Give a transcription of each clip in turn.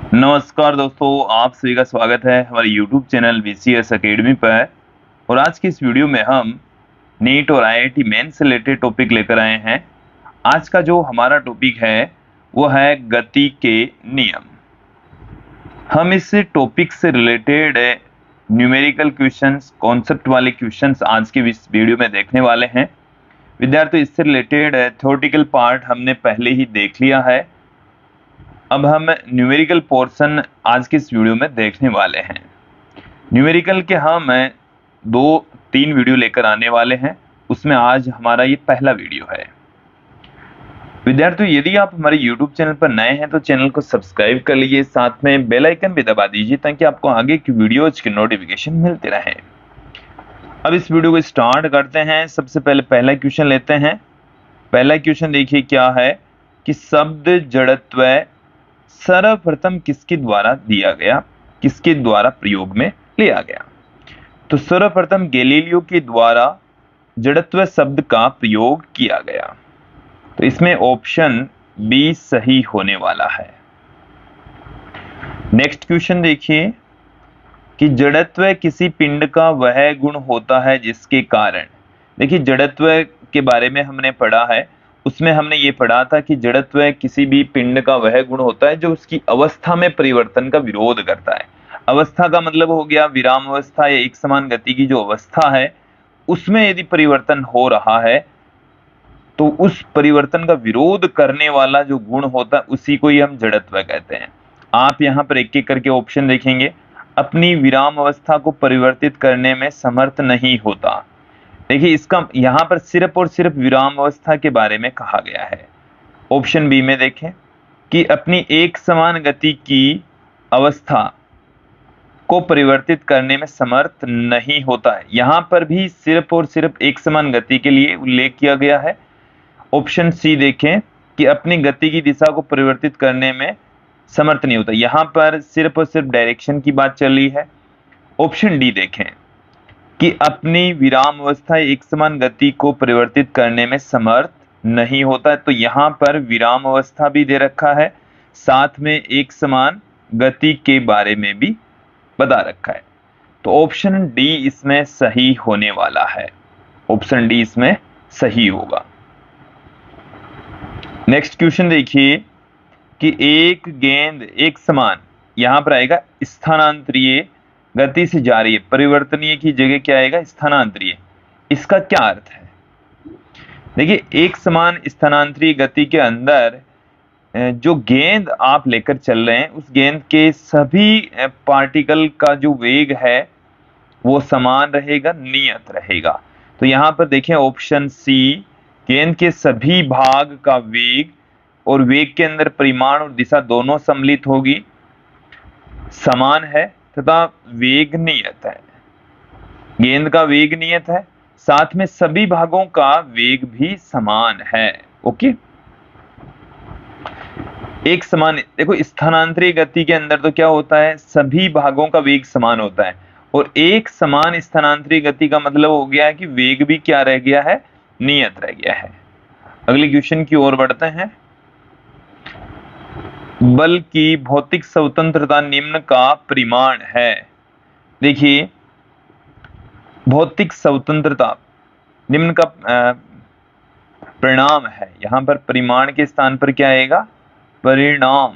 नमस्कार दोस्तों, आप सभी का स्वागत है हमारे YouTube चैनल VCS एकेडमी पर। और आज की इस वीडियो में हम नीट और IIT मेन से रिलेटेड टॉपिक लेकर आए हैं। आज का जो हमारा टॉपिक है वो है गति के नियम। हम इस टॉपिक से रिलेटेड न्यूमेरिकल क्वेश्चंस, कॉन्सेप्ट वाले क्वेश्चंस आज के इस वीडियो में देखने वाले हैं। विद्यार्थियों, इससे रिलेटेड थ्योरेटिकल पार्ट हमने पहले ही देख लिया है। अब हम न्यूमेरिकल पोर्शन आज के इस वीडियो में देखने वाले हैं। न्यूमेरिकल के हम 2-3 वीडियो लेकर आने वाले हैं, उसमें आज हमारा ये पहला वीडियो है। विद्यार्थियों, यदि आप हमारे YouTube चैनल पर नए हैं तो चैनल को सब्सक्राइब कर लीजिए, साथ में बेल आइकन भी दबा दीजिए ताकि आपको आगे की वीडियोज की नोटिफिकेशन मिलती रहे। अब इस वीडियो को स्टार्ट करते हैं। सबसे पहले पहला क्वेश्चन लेते हैं। पहला क्वेश्चन देखिए क्या है कि शब्द जड़त्व सर्वप्रथम किसके द्वारा दिया गया, किसके द्वारा प्रयोग में लिया गया। तो सर्वप्रथम गैलीलियो के द्वारा जड़त्व शब्द का प्रयोग किया गया। तो इसमें ऑप्शन बी सही होने वाला है। नेक्स्ट क्वेश्चन देखिए कि जड़त्व किसी पिंड का वह गुण होता है जिसके कारण, देखिए जड़त्व के बारे में हमने पढ़ा है, उसमें हमने ये पढ़ा था कि जड़त्व किसी भी पिंड का वह गुण होता है जो उसकी अवस्था में परिवर्तन का विरोध करता है। अवस्था का मतलब हो गया विराम अवस्था या एक समान गति की जो अवस्था है, उसमें यदि परिवर्तन हो रहा है तो उस परिवर्तन का विरोध करने वाला जो गुण होता है उसी को ही हम जड़त्व कहते हैं। आप यहाँ पर एक एक करके ऑप्शन देखेंगे। अपनी विराम अवस्था को परिवर्तित करने में समर्थ नहीं होता, देखिए इसका यहाँ पर सिर्फ और सिर्फ विराम अवस्था के बारे में कहा गया है। ऑप्शन बी में देखें कि अपनी एक समान गति की अवस्था को परिवर्तित करने में समर्थ नहीं होता है, यहाँ पर भी सिर्फ और सिर्फ एक समान गति के लिए उल्लेख किया गया है। ऑप्शन सी देखें कि अपनी गति की दिशा को परिवर्तित करने में समर्थ नहीं होता, यहाँ पर सिर्फ और सिर्फ डायरेक्शन की बात चल रही है। ऑप्शन डी देखें कि अपनी विराम अवस्था एक समान गति को परिवर्तित करने में समर्थ नहीं होता है, तो यहाँ पर विराम अवस्था भी दे रखा है, साथ में एक समान गति के बारे में भी बता रखा है। तो ऑप्शन डी इसमें सही होने वाला है। ऑप्शन डी इसमें सही होगा। नेक्स्ट क्वेश्चन देखिए कि एक गेंद एक समान, यहां पर आएगा स्थानांतरीय गति से जा रही है, परिवर्तनीय की जगह क्या आएगा, स्थानांतरीय। इसका क्या अर्थ है, देखिए एक समान स्थानांतरीय गति के अंदर जो गेंद आप लेकर चल रहे हैं उस गेंद के सभी पार्टिकल का जो वेग है वो समान रहेगा, नियत रहेगा। तो यहाँ पर देखें ऑप्शन सी, गेंद के सभी भाग का वेग और वेग के अंदर परिमाण और दिशा दोनों सम्मिलित होगी, समान है तथा वेग नियत है। गेंद का वेग नियत है, साथ में सभी भागों का वेग भी समान है। ओके, एक समान, देखो स्थानांतरीय गति के अंदर तो क्या होता है, सभी भागों का वेग समान होता है, और एक समान स्थानांतरीय गति का मतलब हो गया है कि वेग भी क्या रह गया है, नियत रह गया है। अगले क्वेश्चन की ओर बढ़ते हैं। बल की भौतिक स्वतंत्रता निम्न का परिमाण है, देखिए भौतिक स्वतंत्रता निम्न का परिणाम है, यहां पर परिमाण के स्थान पर क्या आएगा, परिणाम।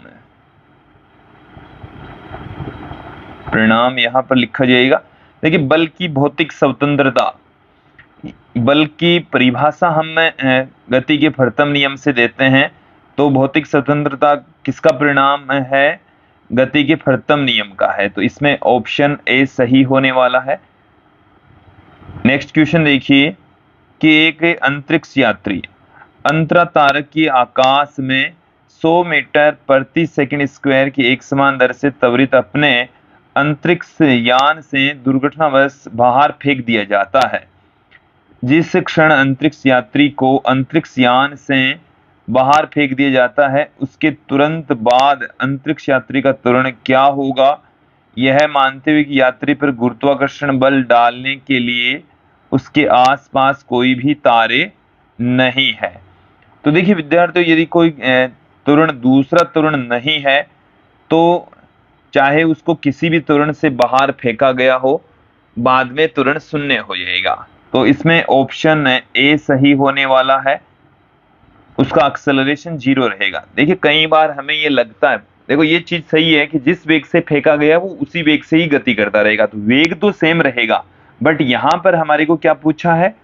परिणाम यहां पर लिखा जाएगा। देखिए बल की भौतिक स्वतंत्रता, बल की परिभाषा हम गति के प्रथम नियम से देते हैं, तो भौतिक स्वतंत्रता किसका परिणाम है, गति के प्रथम नियम का है, तो इसमें ऑप्शन ए सही होने वाला है। नेक्स्ट क्वेश्चन देखिए कि एक अंतरिक्ष यात्री अंतरातारकीय आकाश में 100 मीटर प्रति सेकंड स्क्वायर की एक समान दर से त्वरित अपने अंतरिक्ष यान से दुर्घटनावश बाहर फेंक दिया जाता है। जिस क्षण अंतरिक्ष यात्री को अंतरिक्ष यान से बाहर फेंक दिया जाता है उसके तुरंत बाद अंतरिक्ष यात्री का त्वरण क्या होगा, यह मानते हुए कि यात्री पर गुरुत्वाकर्षण बल डालने के लिए उसके आसपास कोई भी तारे नहीं है। तो देखिए विद्यार्थियों, यदि कोई त्वरण दूसरा त्वरण नहीं है तो चाहे उसको किसी भी त्वरण से बाहर फेंका गया हो, बाद में त्वरण शून्य हो जाएगा। तो इसमें ऑप्शन ए सही होने वाला है, उसका एक्सेलरेशन 0 रहेगा। देखिए कई बार हमें ये लगता है, देखो ये चीज सही है कि जिस वेग से फेंका गया वो उसी वेग से ही गति करता रहेगा, तो वेग तो सेम रहेगा, बट यहां पर हमारे को क्या पूछा है,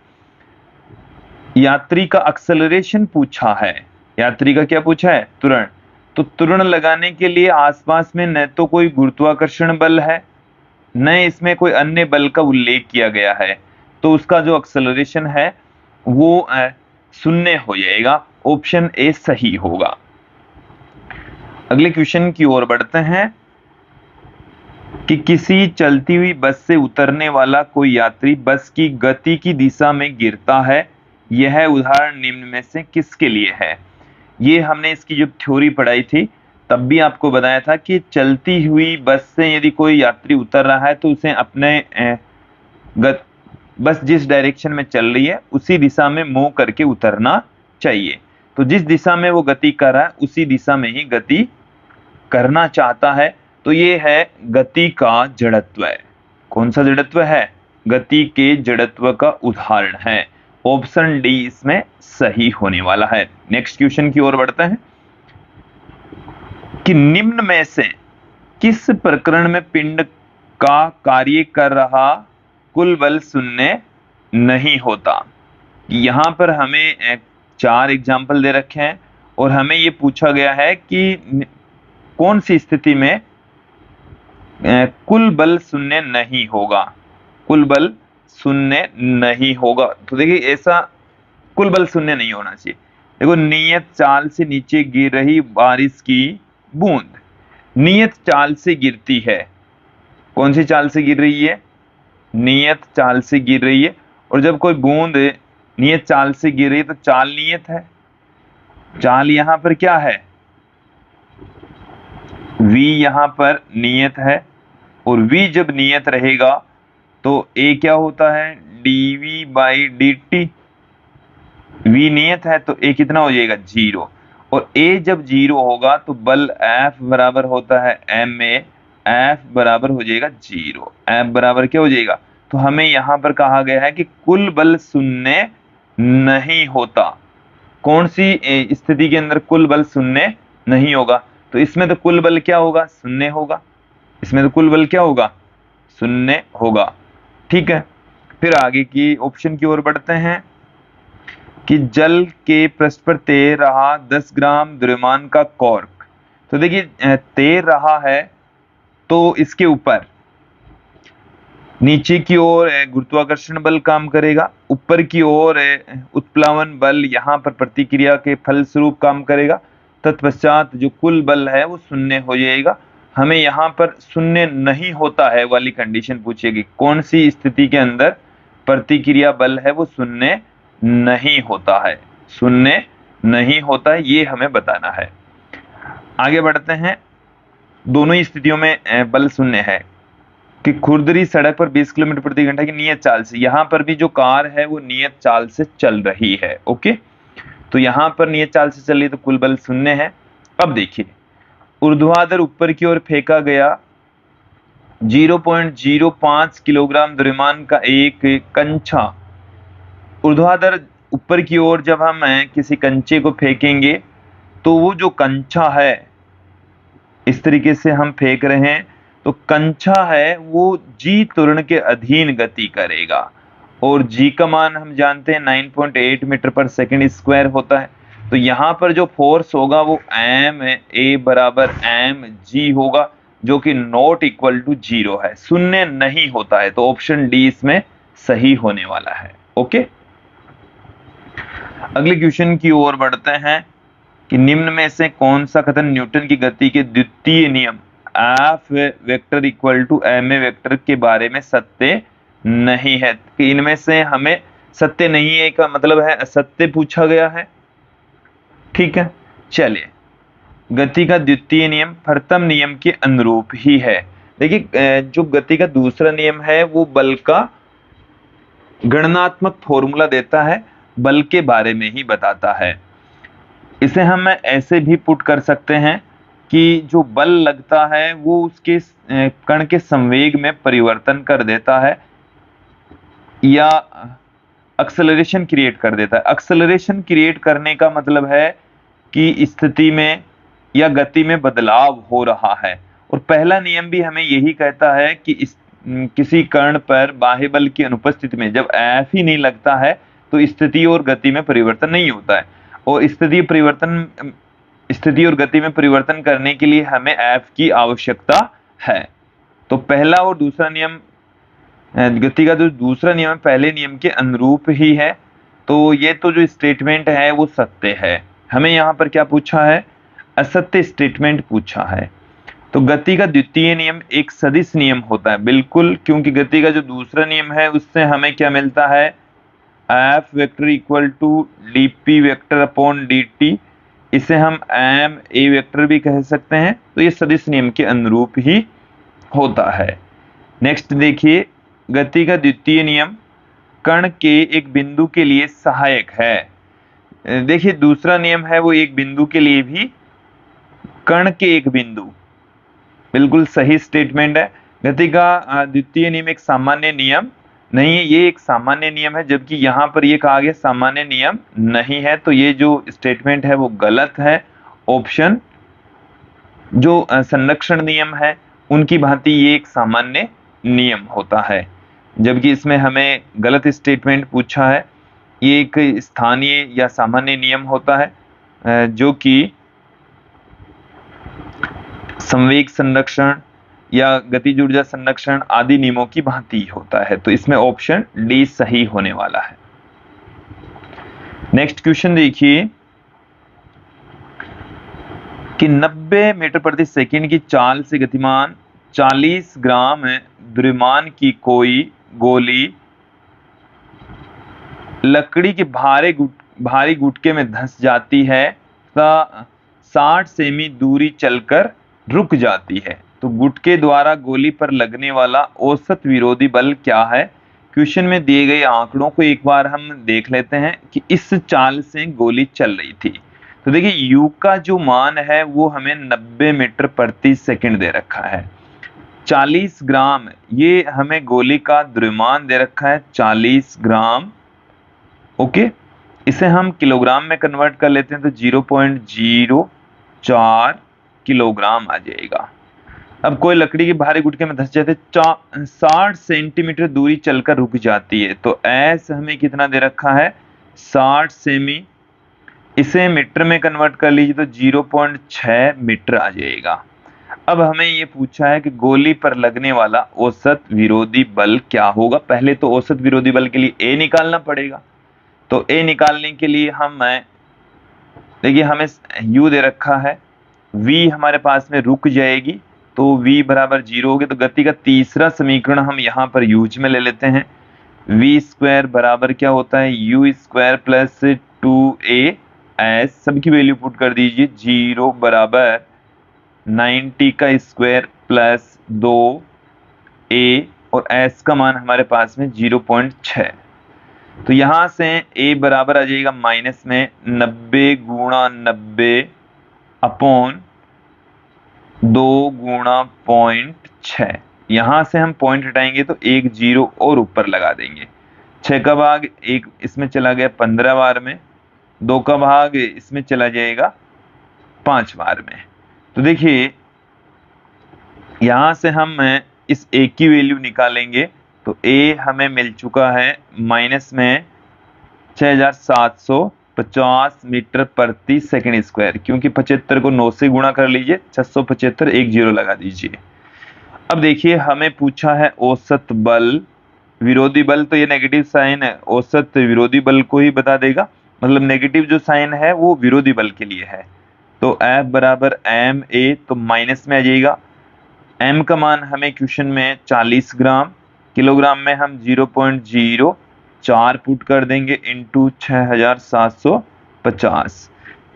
यात्री का एक्सेलरेशन पूछा है। यात्री का क्या पूछा है, त्वरण। तो त्वरण लगाने के लिए आसपास में न तो कोई गुरुत्वाकर्षण बल है, न इसमें कोई अन्य बल का उल्लेख किया गया है, तो उसका जो एक्सेलरेशन है वो शून्य हो जाएगा। ऑप्शन ए सही होगा। अगले क्वेश्चन की ओर बढ़ते हैं कि किसी चलती हुई बस से उतरने वाला कोई यात्री बस की गति की दिशा में गिरता है, यह उदाहरण निम्न में से किसके लिए है। ये हमने इसकी जब थ्योरी पढ़ाई थी तब भी आपको बताया था कि चलती हुई बस से यदि कोई यात्री उतर रहा है तो उसे अपने बस जिस डायरेक्शन में चल रही है उसी दिशा में मूव करके उतरना चाहिए। तो जिस दिशा में वो गति कर रहा है उसी दिशा में ही गति करना चाहता है। तो ये है गति का जड़त्व। कौन सा जड़त्व है, गति के जड़त्व का उदाहरण है। ऑप्शन डी इसमें सही होने वाला है। नेक्स्ट क्वेश्चन की ओर बढ़ते हैं कि निम्न में से किस प्रकरण में पिंड का कार्य कर रहा कुल बल शून्य नहीं होता। यहां पर हमें 4 एग्जाम्पल दे रखे हैं और हमें यह पूछा गया है कि कौन सी स्थिति में कुल बल शून्य नहीं होगा। कुल बल शून्य नहीं होगा, तो देखिए ऐसा कुल बल शून्य नहीं होना चाहिए। देखो नियत चाल से नीचे गिर रही बारिश की बूंद नियत चाल से गिरती है। कौन सी चाल से गिर रही है, नियत चाल से गिर रही है। और जब कोई बूंद नियत चाल से गिर रही है तो चाल नियत है। चाल यहां पर क्या है, v यहां पर नियत है, और v जब नियत रहेगा तो a क्या होता है, dv/dt। v नियत है तो a कितना हो जाएगा, 0। और a जब 0 होगा तो बल F बराबर होता है ma, F बराबर हो जाएगा 0। F बराबर क्या हो जाएगा, तो हमें यहां पर कहा गया है कि कुल बल शून्य नहीं होता। कौन सी स्थिति के अंदर कुल बल शून्य नहीं होगा, तो इसमें तो कुल बल क्या होगा, शून्य होगा। इसमें तो कुल बल क्या होगा, शून्य होगा। ठीक है, फिर आगे की ऑप्शन की ओर बढ़ते हैं कि जल के पृष्ठ पर तैर रहा 10 ग्राम द्रव्यमान का कॉर्क। तो देखिए तैर रहा है तो इसके ऊपर नीचे की ओर गुरुत्वाकर्षण बल काम करेगा, ऊपर की ओर उत्प्लावन बल यहाँ पर प्रतिक्रिया के फलस्वरूप काम करेगा। तत्पश्चात जो कुल बल है वो शून्य हो जाएगा। हमें यहाँ पर शून्य नहीं होता है वाली कंडीशन पूछेगी, कौन सी स्थिति के अंदर प्रतिक्रिया बल है वो शून्य नहीं होता है, शून्य नहीं होता है, ये हमें बताना है। आगे बढ़ते हैं, दोनों ही स्थितियों में बल शून्य है कि खुरदरी सड़क पर 20 किलोमीटर प्रति घंटा की नियत चाल से, यहां पर भी जो कार है वो नियत चाल से चल रही है। ओके, तो यहां पर नियत चाल से चल रही है तो कुल बल शून्य है। अब देखिए ऊर्ध्वाधर ऊपर की ओर फेंका गया 0.05 किलोग्राम द्रव्यमान का एक कंचा, ऊर्ध्वाधर ऊपर की ओर जब हम किसी कंचे को फेंकेंगे तो वो जो कंचा है इस तरीके से हम फेंक रहे हैं तो कंचा है वो जी त्वरण के अधीन गति करेगा, और जी का मान हम जानते हैं 9.8 मीटर पर सेकंड स्क्वायर होता है। तो यहाँ पर जो फोर्स होगा वो ma बराबर mg होगा, जो कि नॉट इक्वल टू 0 है, शून्य नहीं होता है। तो ऑप्शन डी इसमें सही होने वाला है। ओके, अगले क्वेश्चन की ओर बढ़ते हैं कि निम्न में से कौन सा कथन न्यूटन की गति के द्वितीय नियम F vector equal to ma vector के बारे में सत्य नहीं है। कि इनमें से हमें सत्य नहीं है का मतलब है असत्य पूछा गया है। ठीक है, चलिए, गति का द्वितीय नियम प्रथम नियम के अनुरूप ही है। देखिए जो गति का दूसरा नियम है वो बल का गणनात्मक फॉर्मूला देता है, बल के बारे में ही बताता है। इसे हम ऐसे भी पुट कर सकते हैं कि जो बल लगता है वो उसके कण के संवेग में परिवर्तन कर देता है या एक्सेलरेशन क्रिएट कर देता है। एक्सेलरेशन क्रिएट करने का मतलब है कि स्थिति में या गति में बदलाव हो रहा है। और पहला नियम भी हमें यही कहता है कि किसी कण पर बाह्य बल की अनुपस्थिति में जब F ही नहीं लगता है तो स्थिति और गति में परिवर्तन नहीं होता है। और स्थिति और गति में परिवर्तन करने के लिए हमें F की आवश्यकता है। तो पहला और दूसरा नियम, गति का जो दूसरा नियम है पहले नियम के अनुरूप ही है। तो ये तो जो स्टेटमेंट है वो सत्य है। हमें यहाँ पर क्या पूछा है? असत्य स्टेटमेंट पूछा है। तो गति का द्वितीय नियम एक सदिश नियम होता है, बिल्कुल, क्योंकि गति का जो दूसरा नियम है उससे हमें क्या मिलता है? F vector equal to dp vector upon dt। इसे हम m a वेक्टर भी कह सकते हैं। तो ये सदिश नियम के अनुरूप ही होता है। नेक्स्ट देखिए, गति का द्वितीय नियम कण के एक बिंदु के लिए सहायक है। देखिए दूसरा नियम है वो एक बिंदु के लिए भी, कण के एक बिंदु, बिल्कुल सही स्टेटमेंट है। गति का द्वितीय नियम एक सामान्य नियम नहीं है, ये एक सामान्य नियम है, जबकि यहाँ पर ये कहा गया सामान्य नियम नहीं है। तो ये जो स्टेटमेंट है वो गलत है। ऑप्शन जो संरक्षण नियम है उनकी भांति ये एक सामान्य नियम होता है, जबकि इसमें हमें गलत स्टेटमेंट पूछा है। ये एक स्थानीय या सामान्य नियम होता है जो कि संवेग संरक्षण या गतिज ऊर्जा संरक्षण आदि नियमों की भांति होता है। तो इसमें ऑप्शन डी सही होने वाला है। नेक्स्ट क्वेश्चन देखिए कि 90 मीटर प्रति सेकंड की चाल से गतिमान 40 ग्राम द्रव्यमान की कोई गोली लकड़ी के भारी गुटके में धंस जाती है तथा 60 सेमी दूरी चलकर रुक जाती है। तो गुटके द्वारा गोली पर लगने वाला औसत विरोधी बल क्या है? क्वेश्चन में दिए गए आंकड़ों को एक बार हम देख लेते हैं कि इस चाल से गोली चल रही थी। तो देखिए u का जो मान है वो हमें 90 मीटर प्रति सेकंड दे रखा है। 40 ग्राम ये हमें गोली का द्रव्यमान दे रखा है, 40 ग्राम। ओके, इसे हम किलोग्राम में कन्वर्ट कर लेते हैं तो 0.04 किलोग्राम आ जाएगा। अब कोई लकड़ी के भारी गुटके में धंस जाते 60 सेंटीमीटर दूरी चलकर रुक जाती है। तो एस हमें कितना दे रखा है? 60 सेमी। इसे मीटर में कन्वर्ट कर लीजिए तो 0.6 मीटर आ जाएगा। अब हमें ये पूछा है कि गोली पर लगने वाला औसत विरोधी बल क्या होगा। पहले तो औसत विरोधी बल के लिए ए निकालना पड़ेगा। तो ए निकालने के लिए देखिए हमें u दे रखा है, v हमारे पास में रुक जाएगी तो v बराबर 0 हो गया। तो गति का तीसरा समीकरण हम यहाँ पर यूज में ले लेते हैं। v स्क्वायर बराबर क्या होता है? u स्क्वायर प्लस 2as, सबकी वैल्यू पुट कर दीजिए। 0 बराबर 90 का स्क्वायर प्लस 2a और s का मान हमारे पास में 0.6। तो यहां से a बराबर आ जाएगा माइनस में 90 गुणा 90 अपॉन 2 गुणा 0.6। यहां से हम पॉइंट हटाएंगे तो एक 0 और ऊपर लगा देंगे। 6 का भाग एक इसमें चला गया 15 बार में, 2 का भाग इसमें चला जाएगा 5 बार में। तो देखिए यहां से हम इस a की वैल्यू निकालेंगे तो a हमें मिल चुका है माइनस में 6750 मीटर प्रति सेकंड स्क्वायर, क्योंकि 75 को 9 से गुणा कर लीजिए, 675 एक 0 लगा दीजिए। अब देखिए हमें पूछा है औसत बल विरोधी बल, तो ये नेगेटिव साइन है, औसत विरोधी बल को ही बता देगा, मतलब नेगेटिव जो साइन है वो विरोधी बल के लिए है। तो F बराबर ma, तो माइनस में आ जाएगा। m का मान हमें क्वेश्चन में 40 ग्राम, किलोग्राम में हम 0.04 पुट कर देंगे इंटू 6750।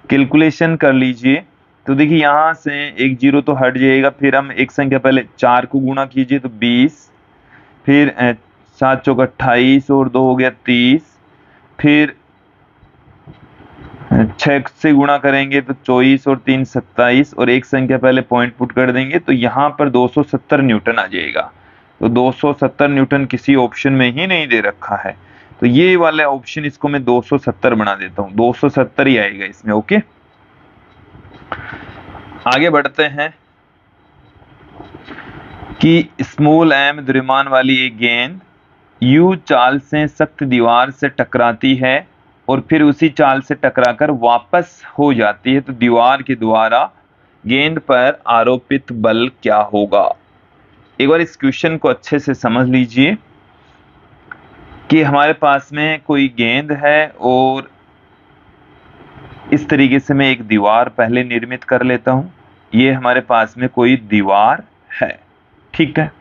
कैलकुलेशन कर लीजिए तो देखिए यहाँ से एक 0 तो हट जाएगा, फिर हम एक संख्या पहले 4 को गुणा कीजिए तो 20, फिर 7 चौक 28 और 2 हो गया 30, फिर 6 से गुणा करेंगे तो 24 और 3 27 और एक संख्या पहले पॉइंट पुट कर देंगे तो यहाँ पर 270 न्यूटन आ जाएगा। तो 270 न्यूटन किसी ऑप्शन में ही नहीं दे रखा है, तो ये वाला ऑप्शन इसको मैं 270 बना देता हूँ, 270 ही आएगा इसमें। ओके, आगे बढ़ते हैं कि स्मॉल एम द्रव्यमान वाली एक गेंद यू चाल से सख्त दीवार से टकराती है और फिर उसी चाल से टकराकर वापस हो जाती है, तो दीवार के द्वारा गेंद पर आरोपित बल क्या होगा। एक बार इस क्वेश्चन को अच्छे से समझ लीजिए कि हमारे पास में कोई गेंद है और इस तरीके से मैं एक दीवार पहले निर्मित कर लेता हूं। ये हमारे पास में कोई दीवार है, ठीक है।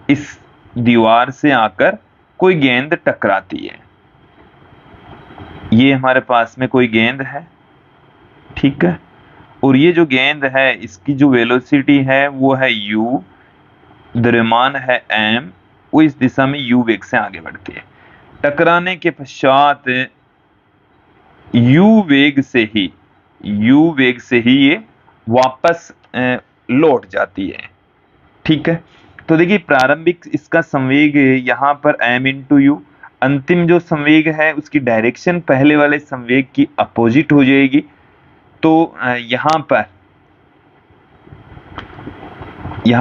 इस दीवार से आकर कोई गेंद टकराती है, ये हमारे पास में कोई गेंद है, ठीक है। और ये जो गेंद है इसकी जो वेलोसिटी है वो है u, द्रव्यमान है m, वो इस दिशा में u वेग से आगे बढ़ती है। टकराने के पश्चात u वेग से ही ये वापस लौट जाती है, ठीक है। तो देखिए प्रारंभिक इसका संवेग यहाँ पर m इंटू यू, अंतिम जो संवेग है उसकी डायरेक्शन पहले वाले संवेग की अपोजिट हो जाएगी। तो यहाँ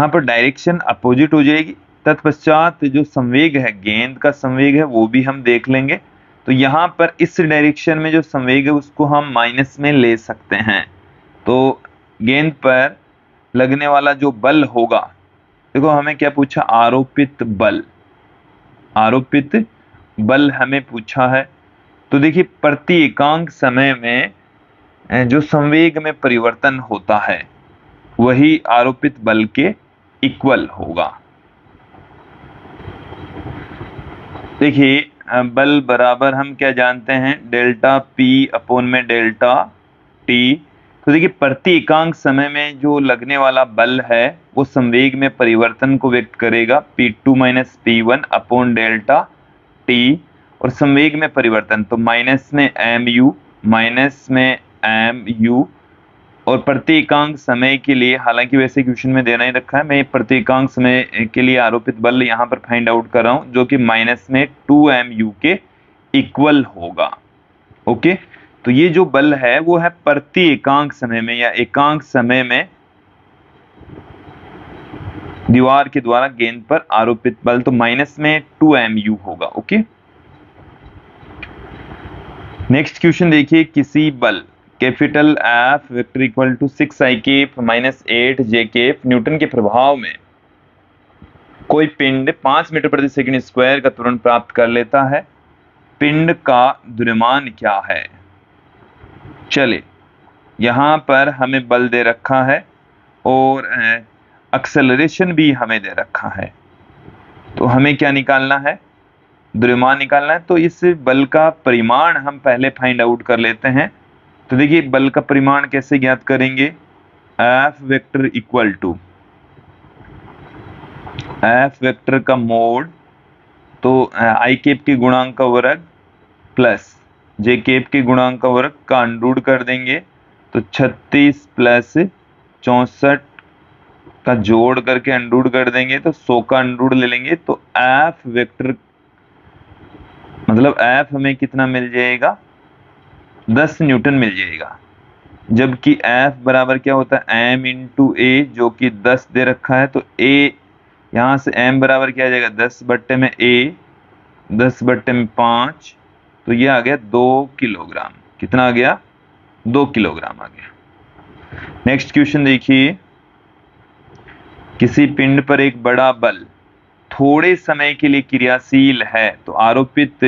पर डायरेक्शन अपोजिट हो जाएगी। तत्पश्चात जो संवेग है, गेंद का संवेग है, वो भी हम देख लेंगे। तो यहाँ पर इस डायरेक्शन में जो संवेग है उसको हम माइनस में ले सकते हैं। तो गेंद पर लगने वाला जो बल होगा, देखो हमें क्या पूछा, आरोपित बल हमें पूछा है। तो देखिए प्रति एकांक समय में जो संवेग में परिवर्तन होता है वही आरोपित बल के इक्वल होगा। देखिए बल बराबर हम क्या जानते हैं, डेल्टा पी अपॉन में डेल्टा टी। तो देखिए प्रति एकांक समय में जो लगने वाला बल है वो संवेग में परिवर्तन को व्यक्त करेगा, P2 minus P1 upon delta T. और संवेग में परिवर्तन तो माइनस में mu, और प्रति एकांक समय के लिए, हालांकि वैसे क्वेश्चन में देना ही रखा है, मैं प्रति एकांक समय के लिए आरोपित बल यहाँ पर फाइंड आउट कर रहा हूँ, जो कि माइनस में 2mu के इक्वल होगा। ओके, तो ये जो बल है वो है प्रति एकांक समय में या एकांक समय में दीवार के द्वारा गेंद पर आरोपित बल, तो माइनस में 2mu होगा। ओके, नेक्स्ट क्वेश्चन देखिए, किसी बल capital F vector equal to 6i cap minus 8j cap Newton के प्रभाव में कोई पिंड 5 मीटर प्रति सेकंड स्क्वायर का त्वरण प्राप्त कर लेता है, पिंड का द्रव्यमान क्या है। चलिए यहां पर हमें बल दे रखा है और एक्सेलरेशन भी हमें दे रखा है, तो हमें क्या निकालना है, द्रव्यमान निकालना है। तो इस बल का परिमाण हम पहले फाइंड आउट कर लेते हैं। तो देखिए बल का परिमाण कैसे ज्ञात करेंगे, F vector equal to F vector का मोड, तो I केप के गुणांक का वर्ग प्लस J केप के गुणांक का वर्ग का अंडरूट कर देंगे, तो 36 प्लस 64 का जोड़ करके अंडरूट कर देंगे, तो 100 का अंडरूट ले लेंगे। तो F वेक्टर मतलब F हमें कितना मिल जाएगा, 10 न्यूटन मिल जाएगा। जबकि F बराबर क्या होता है, m इंटू ए, जो कि 10 दे रखा है। तो a यहां से m बराबर क्या आ जाएगा, 10 बट्टे में a, 10 बट्टे में 5, तो ये आ गया 2 किलोग्राम। कितना आ गया, 2 किलोग्राम आ गया। नेक्स्ट क्वेश्चन देखिए, किसी पिंड पर एक बड़ा बल थोड़े समय के लिए क्रियाशील है, तो आरोपित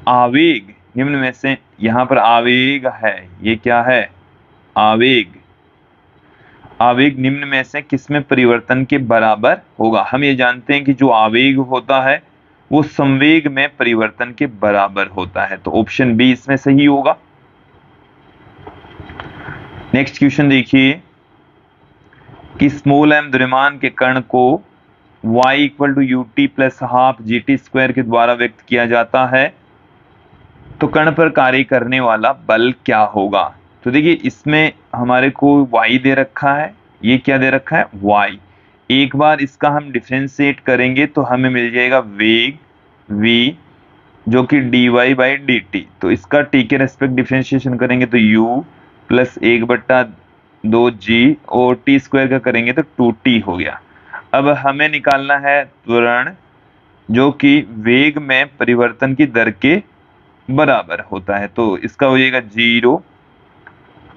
आवेग निम्न में से, यहां पर आवेग है, ये क्या है, आवेग निम्न में से किसमें परिवर्तन के बराबर होगा। हम ये जानते हैं कि जो आवेग होता है वो संवेग में परिवर्तन के बराबर होता है, तो ऑप्शन बी इसमें सही होगा। नेक्स्ट क्वेश्चन देखिए कि स्मॉल m द्रव्यमान के कण को y equal to ut plus half gt square के द्वारा व्यक्त किया जाता है, तो कण पर कार्य करने वाला बल क्या होगा। तो देखिए इसमें हमारे को y दे रखा है, ये क्या दे रखा है y। एक बार इसका हम डिफरेंशिएट करेंगे तो हमें मिल जाएगा वेग v जो कि dy/dt। तो इसका t के रेस्पेक्ट डिफरेंशिएशन करेंगे तो u प्लस 1/2g और t स्क्वायर का करेंगे तो 2t हो गया। अब हमें निकालना है त्वरण जो कि वेग में परिवर्तन की दर के बराबर होता है। तो इसका हो जाएगा 0।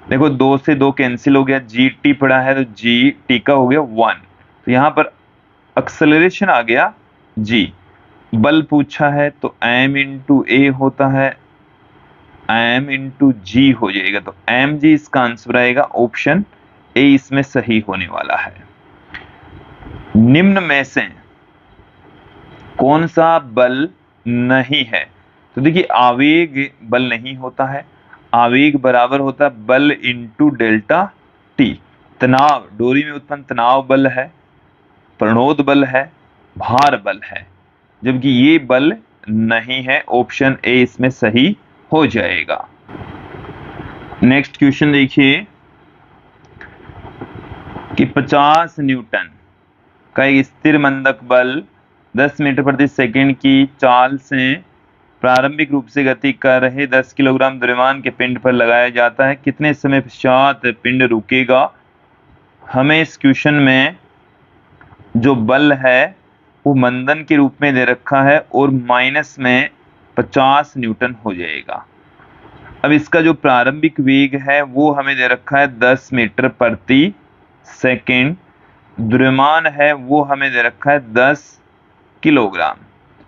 देखो 2 से 2 कैंसिल हो गया, जी टी पड़ा है तो जी टी का हो गया 1। तो यहाँ पर एक्सेलरेशन आ गया जी। बल पूछा है तो m इंटू ए होता है, m इंटू जी हो जाएगा। तो एम जी इसका आंसर आएगा, ऑप्शन ए इसमें सही होने वाला है। निम्न में से कौन सा बल नहीं है। तो देखिए आवेग बल नहीं होता है, आवेग बराबर होता है बल इंटू डेल्टा टी। तनाव, डोरी में उत्पन्न तनाव बल है, प्रणोद बल है, भार बल है, जबकि ये बल नहीं है। ऑप्शन ए इसमें सही हो जाएगा। नेक्स्ट क्वेश्चन देखिए कि 50 न्यूटन का एक स्थिर मंदक बल 10 मीटर प्रति सेकंड की चाल से प्रारंभिक रूप से गति कर रहे 10 किलोग्राम द्रव्यमान के पिंड पर लगाया जाता है, कितने समय पश्चात पिंड रुकेगा। हमें इस क्वेश्चन में जो बल है वो मंदन के रूप में दे रखा है और माइनस में 50 न्यूटन हो जाएगा। अब इसका जो प्रारंभिक वेग है वो हमें दे रखा है 10 मीटर प्रति सेकंड, द्रव्यमान है वो हमें दे रखा है 10 किलोग्राम।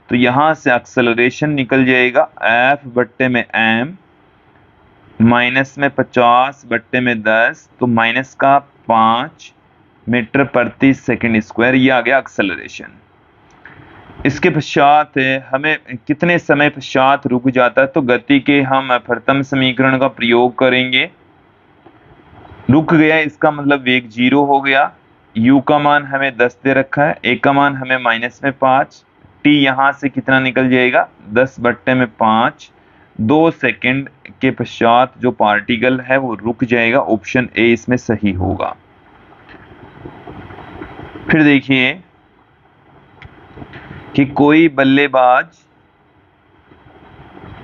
तो यहां से एक्सेलरेशन निकल जाएगा F बट्टे में m माइनस में 50 बट्टे में 10, तो माइनस का 5 मीटर प्रति सेकंड स्क्वायर, ये आ गया एक्सेलरेशन। इसके पश्चात हमें कितने समय पश्चात रुक जाता है। तो गति के हम प्रथम समीकरण का प्रयोग करेंगे। रुक गया इसका मतलब वेग 0 हो गया। u का मान हमें 10 दे रखा है, a का मान हमें माइनस में 5, t यहां से कितना निकल जाएगा 10 बट्टे में 5। 2 सेकंड के पश्चात जो पार्टिकल है वो रुक जाएगा। ऑप्शन ए इसमें सही होगा। फिर देखिए कि कोई बल्लेबाज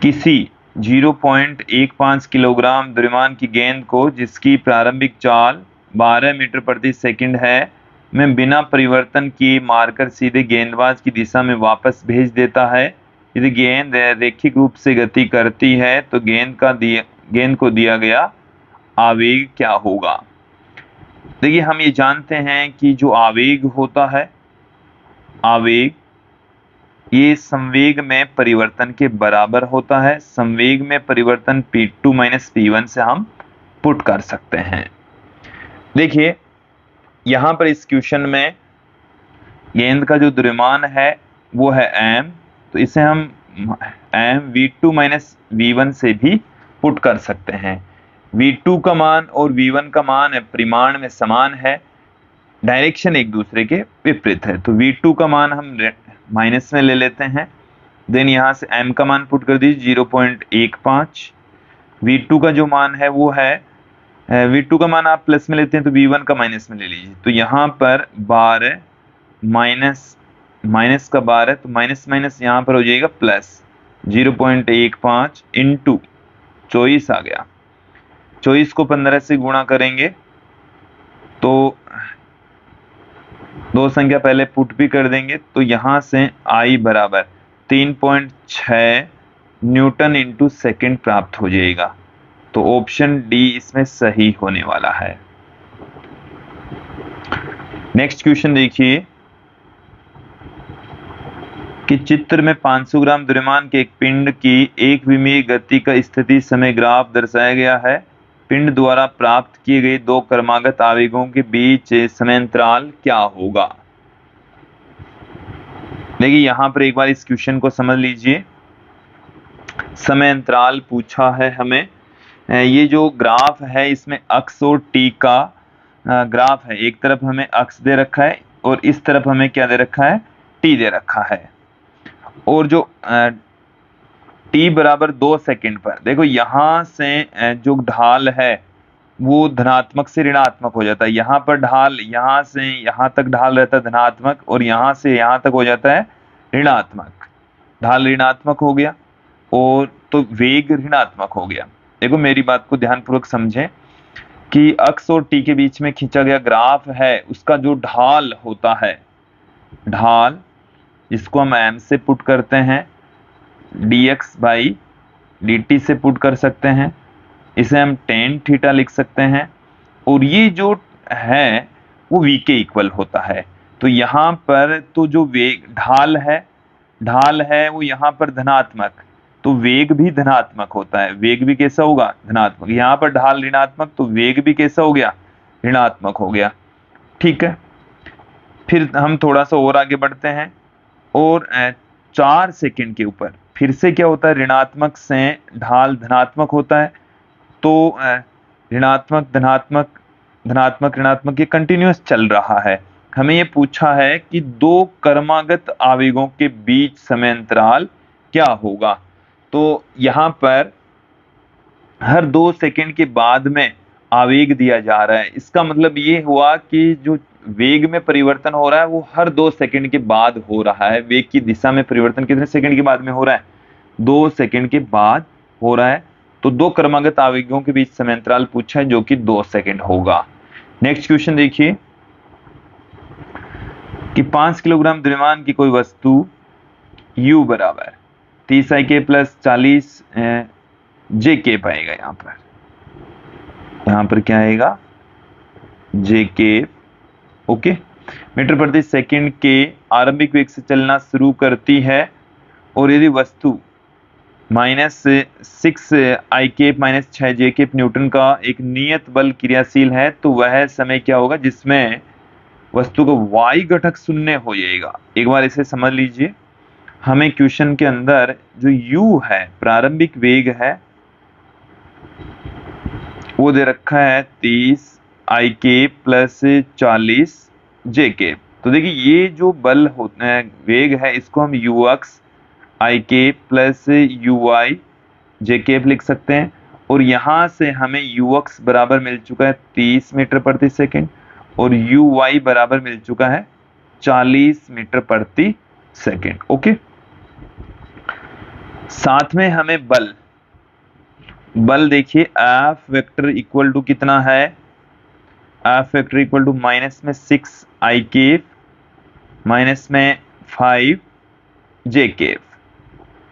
किसी 0.15 किलोग्राम द्रव्यमान की गेंद को, जिसकी प्रारंभिक चाल 12 मीटर प्रति सेकंड है, में बिना परिवर्तन किए मारकर सीधे गेंदबाज की दिशा में वापस भेज देता है। यदि गेंद रैखिक रूप से गति करती है तो गेंद को दिया गया आवेग क्या होगा। देखिए हम ये जानते हैं कि जो आवेग होता है, आवेग ये संवेग में परिवर्तन के बराबर होता है। संवेग में परिवर्तन P2 माइनस P1 से हम पुट कर सकते हैं। देखिए यहां पर इस क्वेश्चन में गेंद का जो द्रव्यमान है वो है m, तो इसे हम m v2 माइनस v1 से भी पुट कर सकते हैं। v2 का मान और v1 का मान परिमाण में समान है, डायरेक्शन एक दूसरे के विपरीत है। तो v2 का मान हम माइनस में ले लेते हैं, देन यहां से m का मान पुट कर दीजिए 0.15। v2 का जो मान है वो है v2 का मान आप प्लस में लेते हैं तो v1 का माइनस में ले लीजिए। तो यहाँ पर 12 माइनस का 12, तो माइनस माइनस यहाँ पर हो जाएगा प्लस 0.15 इंटू 24 आ गया। 24 को 15 से गुणा करेंगे तो दो संख्या पहले पुट भी कर देंगे, तो यहां से I बराबर 3.6 न्यूटन इंटू सेकेंड प्राप्त हो जाएगा। तो ऑप्शन डी इसमें सही होने वाला है। नेक्स्ट क्वेश्चन देखिए कि चित्र में 500 ग्राम द्रव्यमान के एक पिंड की एक विमीय गति का स्थिति समय ग्राफ दर्शाया गया है। पिंड द्वारा प्राप्त किए गए दो क्रमागत आवेगों के बीच समय अंतराल क्या होगा। देखिए यहां पर एक बार इस क्वेश्चन को समझ लीजिए। समय अंतराल पूछा है हमें, ये जो ग्राफ है इसमें अक्ष और टी का ग्राफ है। एक तरफ हमें अक्ष दे रखा है और इस तरफ हमें क्या दे रखा है, टी दे रखा है। और जो t बराबर 2 सेकंड पर, देखो यहां से जो ढाल है वो धनात्मक से ऋणात्मक हो जाता है। यहाँ पर ढाल, यहाँ से यहाँ तक ढाल रहता है धनात्मक, और यहाँ से यहाँ तक हो जाता है ऋणात्मक। ढाल ऋणात्मक हो गया और तो वेग ऋणात्मक हो गया। देखो मेरी बात को ध्यानपूर्वक समझें कि अक्ष और टी के बीच में खींचा गया ग्राफ है, उसका जो ढाल होता है, ढाल जिसको हम m से पुट करते हैं, dx बाई dt से पुट कर सकते हैं, इसे हम tan थीटा लिख सकते हैं, और ये जो है वो v के इक्वल होता है। तो यहाँ पर तो जो वेग ढाल है वो यहाँ पर धनात्मक, तो वेग भी धनात्मक होता है। वेग भी कैसा होगा? धनात्मक। यहाँ पर ढाल ऋणात्मक, तो वेग भी कैसा हो गया? ऋणात्मक हो गया। ठीक है, फिर हम थोड़ा सा और आगे बढ़ते हैं, और 4 सेकंड के ऊपर फिर से क्या होता है? ऋणात्मक से ढाल धनात्मक होता है, तो ऋणात्मक धनात्मक धनात्मक ऋणात्मक ये कंटिन्यूअस चल रहा है। हमें ये पूछा है कि दो क्रमागत आवेगों के बीच समय अंतराल क्या होगा। तो यहाँ पर हर 2 सेकंड के बाद में आवेग दिया जा रहा है। इसका मतलब ये हुआ कि जो वेग में परिवर्तन हो रहा है वो हर 2 सेकंड के बाद हो रहा है। वेग की दिशा में परिवर्तन कितने सेकंड के बाद में हो रहा है? 2 सेकंड के बाद हो रहा है। तो दो क्रमागत आवेगों के बीच समय अंतराल पूछा है जो कि 2 सेकंड होगा। नेक्स्ट क्वेश्चन देखिए कि 5 किलोग्राम द्रव्यमान की कोई वस्तु U बराबर 30 I K plus 40 J K पाएगा। यहाँ पर क्या आएगा? J K। ओके, मीटर प्रति सेकंड के आरंभिक वेग से चलना शुरू करती है, और यदि वस्तु -6 I K minus 6 J K Newton का एक नियत बल क्रियाशील है, तो वह समय क्या होगा जिसमें वस्तु का y घटक शून्य हो जाएगा। एक बार इसे समझ लीजिए। हमें क्वेश्चन के अंदर जो u है, प्रारंभिक वेग है, वो दे रखा है 30 I K plus 40 J K। तो देखिए ये जो बल होता है, वेग है, इसको हम ux I K plus uy J K लिख सकते हैं, और यहाँ से हमें ux बराबर मिल चुका है 30 मीटर प्रति सेकंड, और uy बराबर मिल चुका है 40 मीटर प्रति सेकंड। ओके, साथ में हमें बल देखिए F वेक्टर इक्वल टू कितना है? F vector equal to minus में 6 I K माइनस में 5 J K।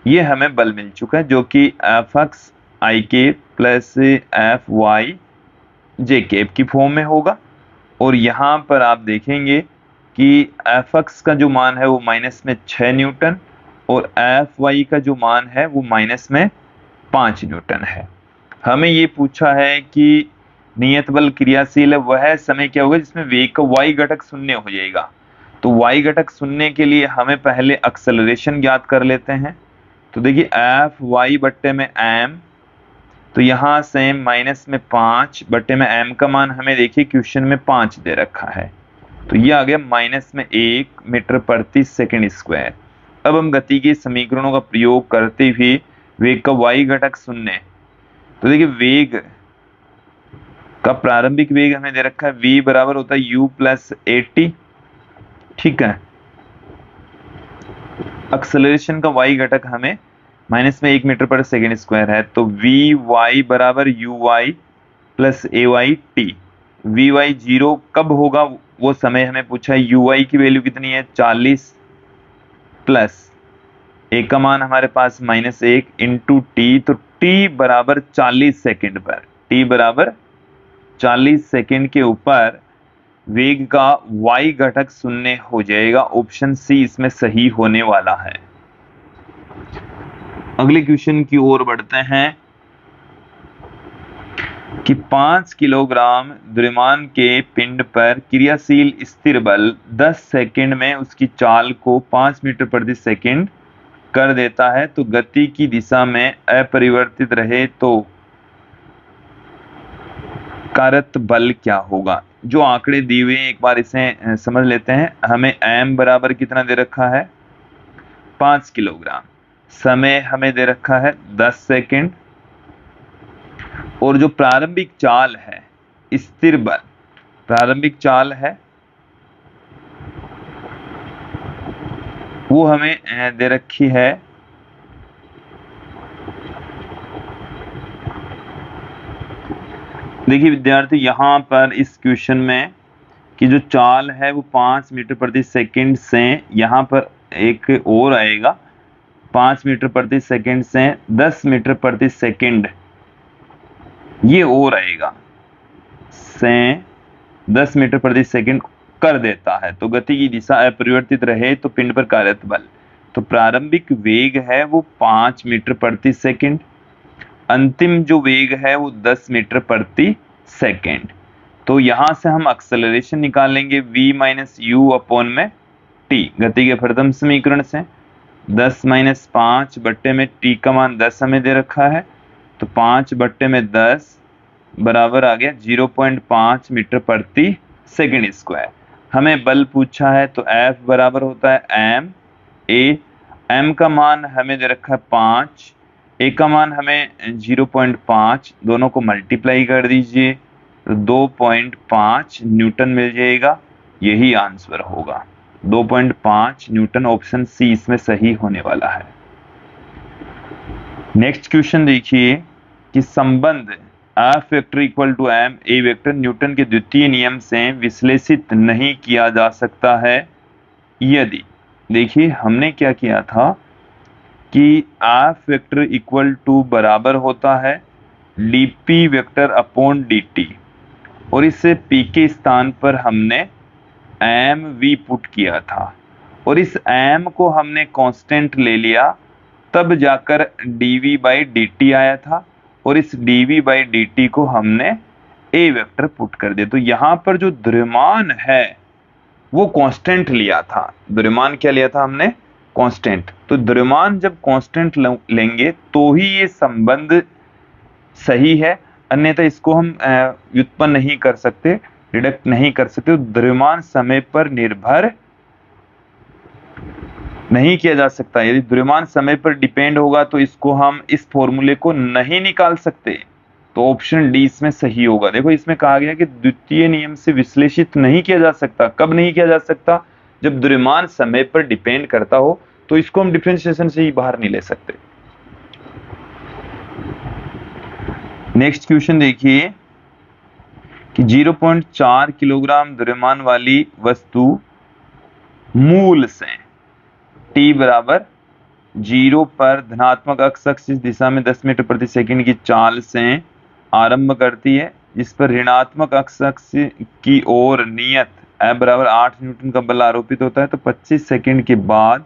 ये हमें बल मिल चुका है जो कि Fx I K plus Fy J K की फॉर्म में होगा। और यहाँ पर आप देखेंगे कि Fx का जो मान है वो माइनस में 6 न्यूटन, और Fy का जो मान है वो माइनस में 5 न्यूटन है। हमें ये पूछा है कि नियत बल क्रियाशील है, वह समय क्या होगा जिसमें वेग का y घटक शून्य हो जाएगा। तो y घटक शून्य के लिए हमें पहले एक्सेलरेशन ज्ञात कर लेते हैं। तो देखिए Fy बट्टे में m, तो यहाँ से माइनस में 5 बट्टे में m का मान हमें देखिए क्वेश्चन में 5 दे रखा है, तो ये आ गया माइनस में 1 मीटर प्रति सेकंड स्क्वायर। अब हम गति के समीकरणों का प्रयोग करते हुए वेग का y घटक शून्य, तो देखिए वेग का प्रारंभिक वेग हमें दे रखा है v बराबर होता है u प्लस 80। ठीक है, एक्सेलरेशन का y घटक हमें माइनस में 1 मीटर पर सेकेंड स्क्वायर है, तो vy बराबर uy plus ay t। vy 0 कब होगा वो समय हमें पूछा है। uy की वैल्यू कितनी है? 40 प्लस a का मान हमारे पास -1 इंटू टी, तो t बराबर 40 सेकेंड पर, t बराबर 40 सेकेंड के ऊपर वेग का y घटक शून्य हो जाएगा। ऑप्शन सी इसमें सही होने वाला है। अगले क्वेश्चन की ओर बढ़ते हैं कि 5 किलोग्राम द्रव्यमान के पिंड पर क्रियाशील स्थिर बल 10 सेकंड में उसकी चाल को 5 मीटर प्रति सेकंड कर देता है, तो गति की दिशा में अपरिवर्तित रहे तो कारक बल क्या होगा। जो आंकड़े दिए हुए हैं एक बार इसे समझ लेते हैं। हमें m बराबर कितना दे रखा है? 5 किलोग्राम। समय हमें दे रखा है 10 सेकंड, और जो प्रारंभिक चाल है स्थिर बल, प्रारंभिक चाल है वो हमें दे रखी है देखिए विद्यार्थी, यहां पर इस क्वेश्चन में कि जो चाल है वो 5 मीटर प्रति सेकंड से, यहां पर एक और आएगा 5 मीटर प्रति सेकंड से 10 मीटर प्रति सेकंड, ये और आएगा से 10 मीटर प्रति सेकंड कर देता है। तो गति की दिशा अपरिवर्तित रहे तो पिंड पर कार्यरत बल, तो प्रारंभिक वेग है वो 5 मीटर प्रति सेकंड, अंतिम जो वेग है वो 10 मीटर प्रति सेकंड। तो यहां से हम एक्सेलरेशन निकालेंगे v माइनस यू अपॉन में t, गति के प्रथम समीकरण से 10 माइनस 5 बट्टे में t का मान 10 हमें दे रखा है, तो 5 बट्टे में 10 बराबर आ गया 0.5 मीटर प्रति सेकंड स्क्वायर। हमें बल पूछा है तो F बराबर होता है m a, m का मान हमें दे रखा है 5, a का मान हमें 0.5, दोनों को मल्टीप्लाई कर दीजिए तो 2.5 न्यूटन मिल जाएगा, यही आंसर होगा 2.5 न्यूटन। ऑप्शन सी इसमें सही होने वाला है। नेक्स्ट क्वेश्चन देखिए कि संबंध F vector equal to m a vector Newton के द्वितीय नियम से विश्लेषित नहीं किया जा सकता है यदि, देखिए हमने क्या किया था कि F वेक्टर इक्वल टू बराबर होता है dp वेक्टर अपॉन dt, और इससे p के स्थान पर हमने mv पुट किया था और इस m को हमने कांस्टेंट ले लिया, तब जाकर dv बाई dt आया था, और इस dv बाई dt को हमने a वेक्टर पुट कर दिया। तो यहाँ पर जो द्रव्यमान है वो कांस्टेंट लिया था, द्रव्यमान क्या लिया था हमने, कांस्टेंट। तो द्रव्यमान जब कांस्टेंट लेंगे तो ही ये संबंध सही है, अन्यथा इसको हम व्युत्पन्न नहीं कर सकते, डिडक्ट नहीं कर सकते। द्रव्यमान समय पर निर्भर नहीं किया जा सकता, यदि द्रव्यमान समय पर डिपेंड होगा तो इसको हम इस फॉर्मूले को नहीं निकाल सकते। तो ऑप्शन डी इसमें सही होगा। देखो इसमें कहा गया कि द्वितीय नियम से विश्लेषित नहीं किया जा सकता, कब नहीं किया जा सकता, जब द्रव्यमान समय पर डिपेंड करता हो, तो इसको हम डिफरेंशिएशन से ही बाहर नहीं ले सकते। नेक्स्ट क्वेश्चन देखिए कि 0.4 किलोग्राम द्रव्यमान वाली वस्तु मूल से t बराबर 0 पर धनात्मक अक्ष दिशा में 10 मीटर प्रति सेकंड की चाल से आरंभ करती है, जिस पर ऋणात्मक अक्ष की ओर नियत F बराबर 8 न्यूटन का बल आरोपित होता है, तो 25 सेकंड के बाद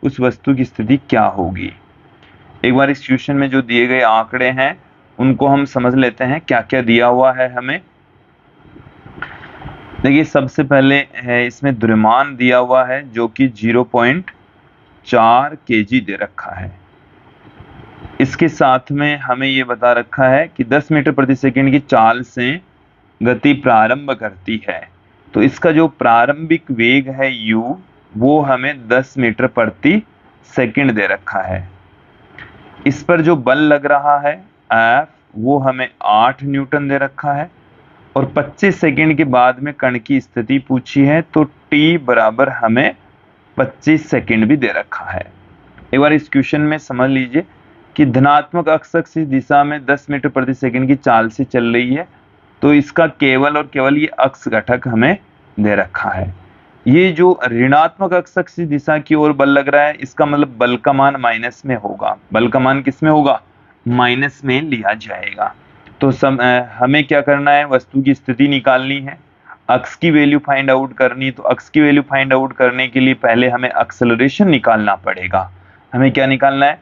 उस वस्तु की स्थिति क्या होगी। एक बार इस क्वेश्चन में जो दिए गए आंकड़े हैं उनको हम समझ लेते हैं क्या क्या दिया हुआ है हमें। देखिए सबसे पहले है इसमें द्रव्यमान दिया हुआ है जो कि 0.4 kg दे रखा है। इसके साथ में हमें ये बता रखा है कि 10 मीटर प्रति सेकंड की चाल से गति प्रारंभ करती है, तो इसका जो प्रारंभिक वेग है u वो हमें 10 मीटर प्रति सेकंड दे रखा है। इस पर जो बल लग रहा है F वो हमें 8 न्यूटन दे रखा है, और 25 सेकंड के बाद में कण की स्थिति पूछी है, तो t बराबर हमें 25 सेकंड भी दे रखा है। एक बार इस क्वेश्चन में समझ लीजिए कि धनात्मक अक्ष इस दिशा में 10 मीटर प्रति सेकंड की चाल से चल रही है, तो इसका केवल और केवल ये अक्ष घटक हमें दे रखा है। ये जो ऋणात्मक अक्ष दिशा की ओर बल लग रहा है, इसका मतलब बल का मान माइनस में होगा। बल का मान किस में होगा, माइनस में लिया जाएगा। तो हमें क्या करना है, वस्तु की स्थिति निकालनी है, अक्ष की वैल्यू फाइंड आउट करनी। तो अक्ष की वैल्यू फाइंड आउट करने के लिए पहले हमें एक्सेलरेशन निकालना पड़ेगा। हमें क्या निकालना है,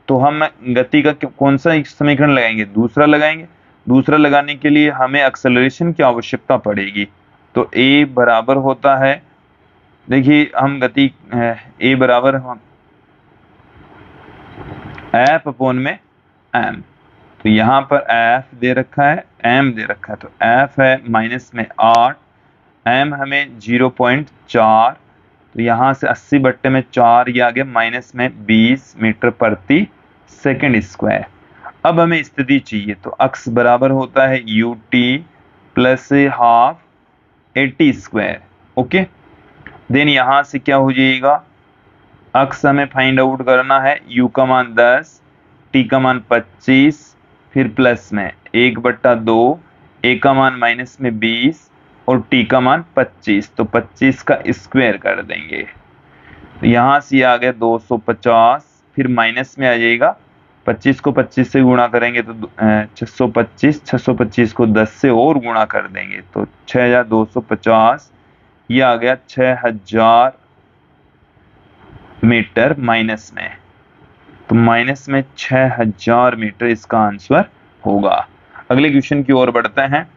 तो हम गति का कौन सा समीकरण लगाएंगे, दूसरा लगाएंगे। दूसरा लगाने के लिए हमें एक्सेलरेशन की आवश्यकता पड़ेगी। तो a बराबर होता है, देखिए हम गति a बराबर f अपॉन में m, तो यहाँ पर f दे रखा है, m दे रखा है, तो f है माइनस में 8, m हमें 0.4, तो यहाँ से 80 बट्टे में 4, ये आ गया माइनस में 20 मीटर प्रति सेकंड स्क्वायर। अब हमें स्थिति चाहिए, तो अक्स बराबर होता है ut plus half 80 square. Okay, then यहाँ से क्या हो जाएगा, अक्स हमें फाइंड आउट करना है, u का मान 10, t का मान 25, फिर प्लस में 1/2, a का मान माइनस में 20 और t का मान 25, तो 25 का स्क्वायर कर देंगे। तो यहाँ से आ गया 250, फिर माइनस में आ जाएगा, 25 को 25 से गुणा करेंगे तो 625, 625 को 10 से और गुणा कर देंगे तो 6250, ये आ गया 6000 मीटर माइनस में, तो माइनस में 6000 मीटर इसका आंसर होगा। अगले क्वेश्चन की ओर बढ़ते हैं।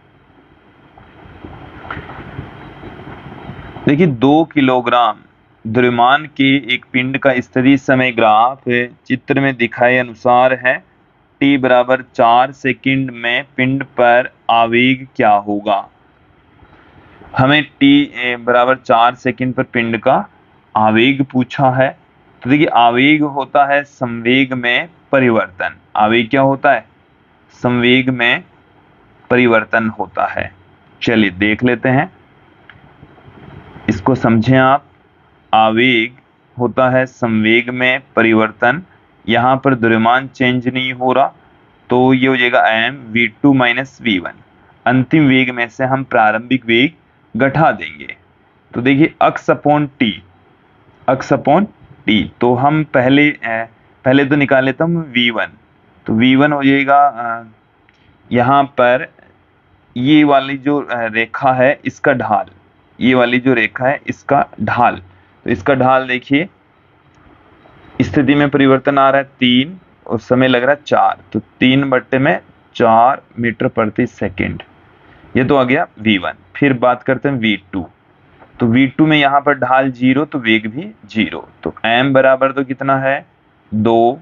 देखिए 2 किलोग्राम द्रव्यमान के एक पिंड का स्थिति समय ग्राफ चित्र में दिखाए अनुसार है। t बराबर 4 सेकंड में पिंड पर आवेग क्या होगा। हमें t बराबर 4 सेकंड पर पिंड का आवेग पूछा है। तो देखिए आवेग होता है संवेग में परिवर्तन। आवेग क्या होता है, संवेग में परिवर्तन होता है। चलिए देख लेते हैं, इसको समझें आप। आवेग होता है संवेग में परिवर्तन, यहाँ पर द्रव्यमान चेंज नहीं हो रहा, तो ये हो जाएगा mv2 माइनस v1। अंतिम वेग में से हम प्रारंभिक वेग घटा देंगे। तो देखिए अक्स अपॉन टी, अक्स अपॉन टी, तो हम पहले तो निकाल लेता हूँ v1। तो v1 हो जाएगा यहाँ पर ये वाली जो रेखा है इसका ढाल, ये वाली जो रेखा है इसका ढाल, तो इसका ढाल देखिए, स्थिति में परिवर्तन आ रहा है 3 और समय लग रहा है 4, तो 3/4 मीटर प्रति सेकंड, ये तो आ गया v1। फिर बात करते हैं v2, तो v2 में यहाँ पर ढाल 0 तो वेग भी 0, तो m बराबर तो कितना है 2,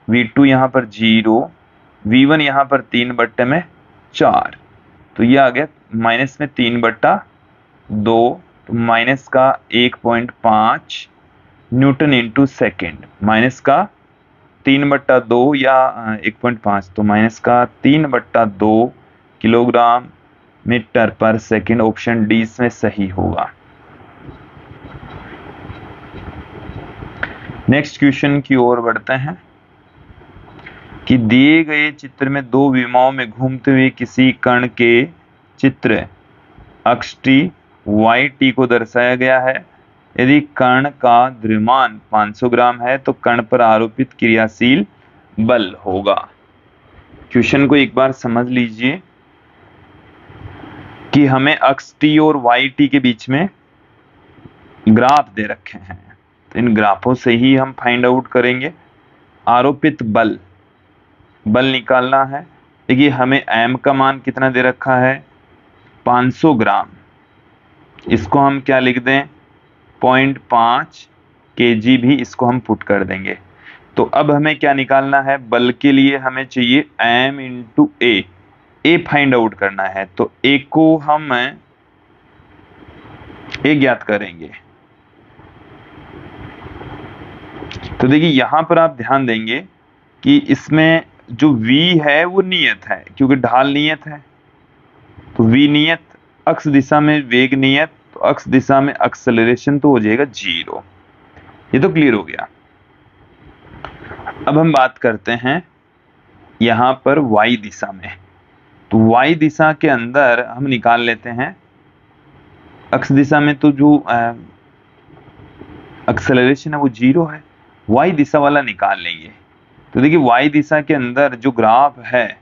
v2 यहाँ पर 0, v1 यहाँ पर 3/4, तो ये आ गया माइनस में 3/2, तो माइनस का 1.5 न्यूटन इंटू सेकेंड, माइनस का 3/2 या 1.5, तो माइनस का 3/2 किलोग्राम मीटर पर सेकंड। ऑप्शन डी इसमें सही होगा। नेक्स्ट क्वेश्चन की ओर बढ़ते हैं कि दिए गए चित्र में दो विमाओं में घूमते हुए किसी कण के चित्र अक्ष टी वाई टी को दर्शाया गया है। यदि कण का द्रव्यमान 500 ग्राम है तो कण पर आरोपित क्रियाशील बल होगा। क्वेश्चन को एक बार समझ लीजिए कि हमें अक्ष टी और वाई टी के बीच में ग्राफ दे रखे हैं, तो इन ग्राफों से ही हम फाइंड आउट करेंगे। आरोपित बल, बल निकालना है। देखिए हमें m का मान कितना दे रखा है 500 ग्राम, इसको हम क्या लिख दें 0.5 kg भी इसको हम पुट कर देंगे। तो अब हमें क्या निकालना है, बल के लिए हमें चाहिए m इंटू ए फाइंड आउट करना है। तो ए को हम ए ज्ञात करेंगे। तो देखिए यहां पर आप ध्यान देंगे कि इसमें जो v है वो नियत है, क्योंकि ढाल नियत है, तो v नियत, अक्ष दिशा में वेग नियत, तो अक्ष दिशा में एक्सेलरेशन तो हो जाएगा 0। ये तो क्लियर हो गया। अब हम बात करते हैं यहां पर y दिशा में, तो y दिशा के अंदर हम निकाल लेते हैं। अक्ष दिशा में तो जो एक्सेलरेशन है वो 0 है, y दिशा वाला निकाल लेंगे। तो देखिए y दिशा के अंदर जो ग्राफ है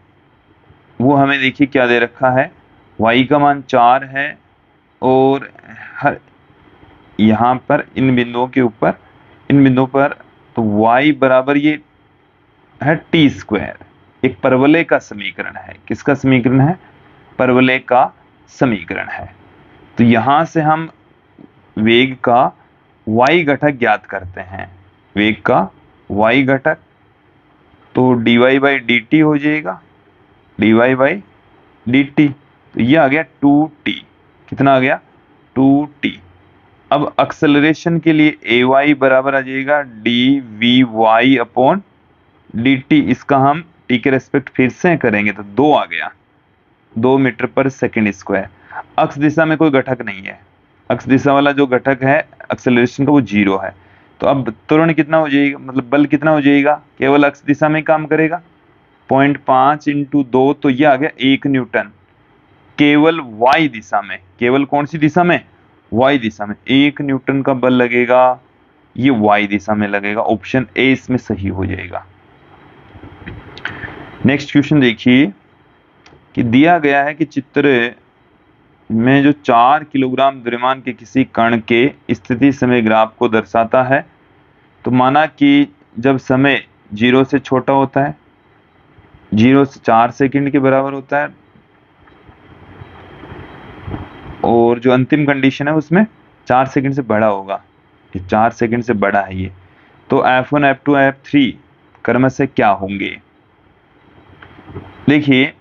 वो हमें देखिए क्या दे रखा है, y का मान 4 है और हर यहाँ पर इन बिंदुओं के ऊपर, इन बिंदुओं पर, तो y बराबर ये है टी स्क्वायर। एक परवलय का समीकरण है, किसका समीकरण है, परवलय का समीकरण है। तो यहां से हम वेग का y घटक ज्ञात करते हैं, वेग का y घटक, तो dy बाई डी टी हो जाएगा, dy बाई डी टी, तो ये आ गया 2t, कितना आ गया 2t। अब एक्सेलरेशन के लिए ए वाई बराबर आ जाएगा D V Y upon D T. इसका हम टी के रेस्पेक्ट फिर से करेंगे तो 2 आ गया, 2 मीटर पर सेकंड स्क्वायर। अक्ष दिशा में कोई घटक नहीं है, अक्ष दिशा वाला जो घटक है एक्सेलरेशन का वो 0 है। तो अब त्वरण कितना हो जाएगा, मतलब बल कितना हो जाएगा, केवल अक्ष दिशा में काम करेगा। 0.5 इंटू 2 तो ये आ गया 1 न्यूटन केवल वाई दिशा में। केवल कौन सी दिशा में, वाई दिशा में 1 न्यूटन का बल लगेगा, ये वाई दिशा में लगेगा। ऑप्शन ए इसमें सही हो जाएगा। नेक्स्ट क्वेश्चन देखिए कि दिया गया है कि चित्र में जो 4 किलोग्राम द्रव्यमान के किसी कण के स्थिति समय ग्राफ को दर्शाता है। तो माना कि जब समय 0 से छोटा होता है, 0 से 4 सेकंड के बराबर होता है, और जो अंतिम कंडीशन है उसमें 4 सेकंड से बड़ा होगा, 4 सेकंड से बड़ा है ये। तो F1 F2 F3 क्रमशः क्या होंगे। देखिए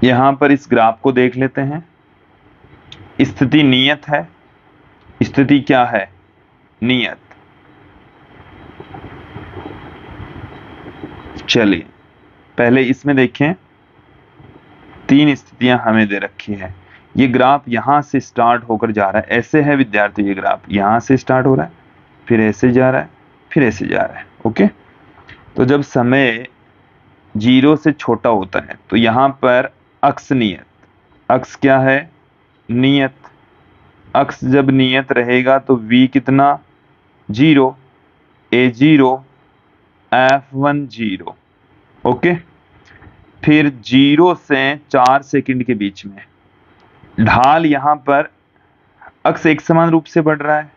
यहां पर इस ग्राफ को देख लेते हैं। स्थिति नियत है, स्थिति क्या है, नियत। चलिए पहले इसमें देखें, 3 स्थितियां हमें दे रखी है। ये ग्राफ यहां से स्टार्ट होकर जा रहा है, ऐसे है विद्यार्थी, ये ग्राफ यहां से स्टार्ट हो रहा है, फिर ऐसे जा रहा है, फिर ऐसे जा रहा है। ओके, तो जब समय 0 से छोटा होता है तो यहां पर अक्ष नियत, अक्ष क्या है, नियत। अक्ष जब नियत रहेगा तो v कितना, 0, a0 f1 0। ओके, फिर 0 से 4 सेकंड के बीच में ढाल, यहां पर अक्ष एक समान रूप से बढ़ रहा है,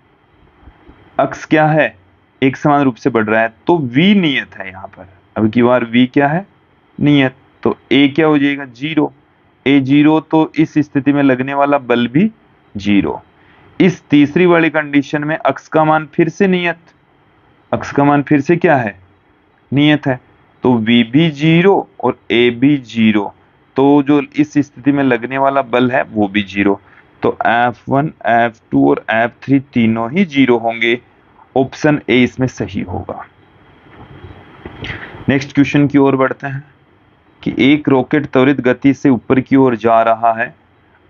अक्ष क्या है, एक समान रूप से बढ़ रहा है, तो v नियत है यहां पर। अब की बार v क्या है, नियत। तो a क्या हो जाएगा, 0, a0। तो इस स्थिति में लगने वाला बल भी 0। इस तीसरी वाली कंडीशन में अक्ष का मान फिर से नियत, अक्ष का मान फिर से क्या है, नियत है। तो v भी 0 और a भी 0, तो जो इस स्थिति में लगने वाला बल है वो भी 0। तो F1 F2 और F3 तीनों ही 0 होंगे। ऑप्शन ए इसमें सही होगा। नेक्स्ट क्वेश्चन की ओर बढ़ते हैं कि एक रॉकेट त्वरित गति से ऊपर की ओर जा रहा है।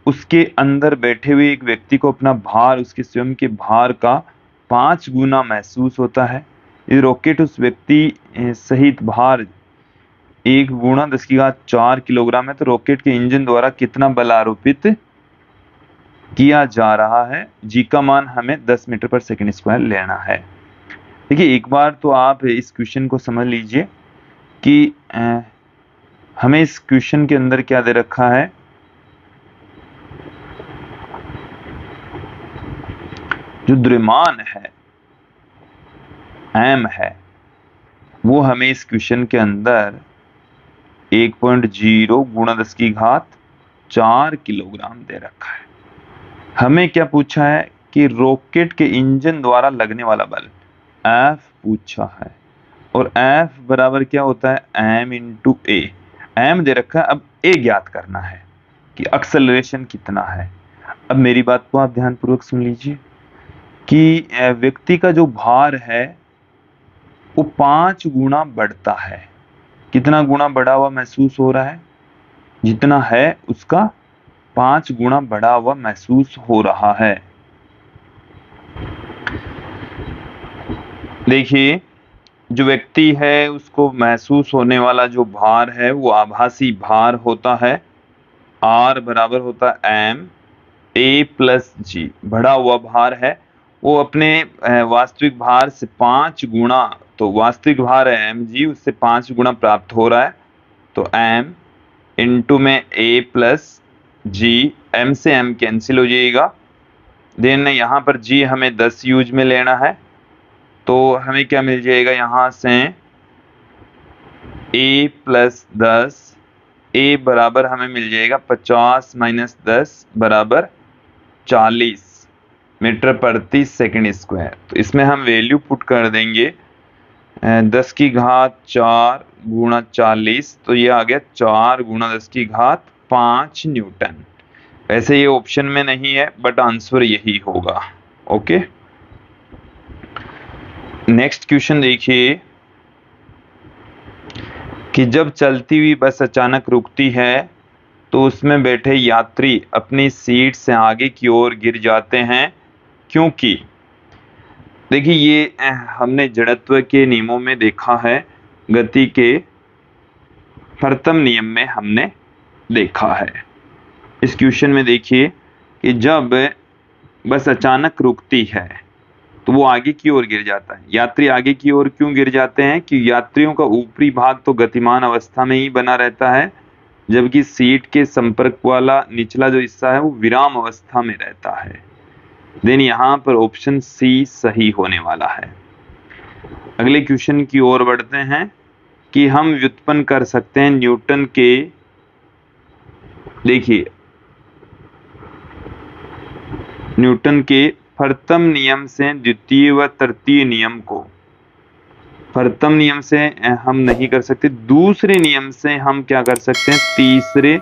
उसके अंदर बैठे हुए एक व्यक्ति को अपना भार उसके स्वयं के भार का 5 गुना महसूस होता है। ये रॉकेट उस व्यक्ति सहित भार 1 गुणा 10⁴ किलोग्राम है। तो रॉकेट के इंजन द्वारा कितना बल आरोपित किया जा रहा है, जी का मान हमें 10 मीटर पर सेकंड स्क्वायर लेना है। देखिए एक बार तो आप इस क्वेश्चन को समझ लीजिए कि हमें इस क्वेश्चन के अंदर क्या दे रखा है, जो द्रव्यमान है m है, वो हमें इस क्वेश्चन के अंदर 1.0 गुणा 10⁴ किलोग्राम दे रखा है। हमें क्या पूछा है कि रॉकेट के इंजन द्वारा लगने वाला बल F पूछा है, और F बराबर क्या होता है, m इंटू ए। m दे रखा है, अब a ज्ञात करना है कि एक्सेलरेशन कितना है। अब मेरी बात को आप ध्यानपूर्वक सुन लीजिए कि व्यक्ति का जो भार है वो 5 गुना बढ़ता है। कितना गुना बढ़ा हुआ महसूस हो रहा है, जितना है उसका 5 गुना बढ़ा हुआ महसूस हो रहा है। देखिए जो व्यक्ति है उसको महसूस होने वाला जो भार है वो आभासी भार होता है। R बराबर होता है m a प्लस जी। बढ़ा हुआ भार है, वो अपने वास्तविक भार से 5 गुना, तो वास्तविक भार है mg, उससे 5 गुना प्राप्त हो रहा है। तो m इंटू में a प्लस जी, m से m कैंसिल हो जाएगा। देन यहाँ पर g हमें 10 यूज में लेना है, तो हमें क्या मिल जाएगा, यहाँ से a प्लस 10, a बराबर हमें मिल जाएगा 50 माइनस 10 बराबर 40 मीटर प्रति सेकंड स्क्वायर। तो इसमें हम वैल्यू पुट कर देंगे 10⁴ गुणा 40, तो ये आ गया 4 गुणा 10⁵ न्यूटन। वैसे ये ऑप्शन में नहीं है बट आंसर यही होगा। ओके, नेक्स्ट क्वेश्चन देखिए कि जब चलती हुई बस अचानक रुकती है तो उसमें बैठे यात्री अपनी सीट से आगे की ओर गिर जाते हैं, क्योंकि देखिए ये हमने जड़त्व के नियमों में देखा है, गति के प्रथम नियम में हमने देखा है। इस क्वेश्चन में देखिए कि जब बस अचानक रुकती है तो वो आगे की ओर गिर जाता है। यात्री आगे की ओर क्यों गिर जाते हैं? कि यात्रियों का ऊपरी भाग तो गतिमान अवस्था में ही बना रहता है, जबकि सीट के संपर्क वाला निचला जो हिस्सा है वो विराम अवस्था में रहता है। देन यहाँ पर ऑप्शन सी सही होने वाला है। अगले क्वेश्चन की ओर बढ़ते हैं कि हम व्युत्पन्न कर सकते हैं न्यूटन के, देखिए न्यूटन के प्रथम नियम से द्वितीय व तृतीय नियम को, प्रथम नियम से हम नहीं कर सकते, दूसरे नियम से हम क्या कर सकते हैं, तीसरे